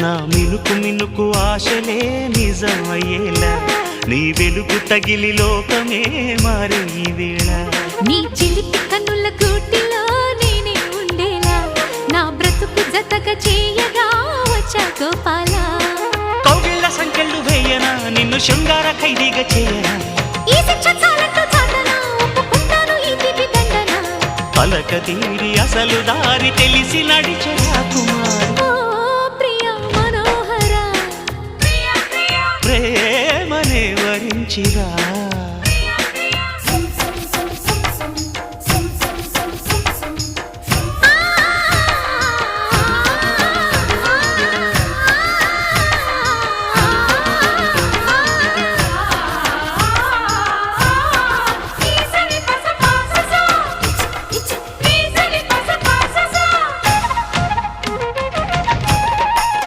నా మినుకు మినుకు ఆశలే నిజమయ్యేలా నీ వెలుగు తగిలి లోకమే మారే ఈ వేళ నీ చిలిపి కన్నుల గూటిలో నేనే ఉండేలా నా బ్రతుకు జతగా చేయగా వచ్చా గోపాల కౌగిళ్ళ సంకెళ్ళు వేయనా నిన్ను శృంగార ఖైదీగా చేయనా ఈ శిక్ష చాలంటూ చాటనా ఒప్పుకుంటాను ఈ తీపి దండన పలక తీరి అసలు దారి తెలిసి నడిచే కుమారి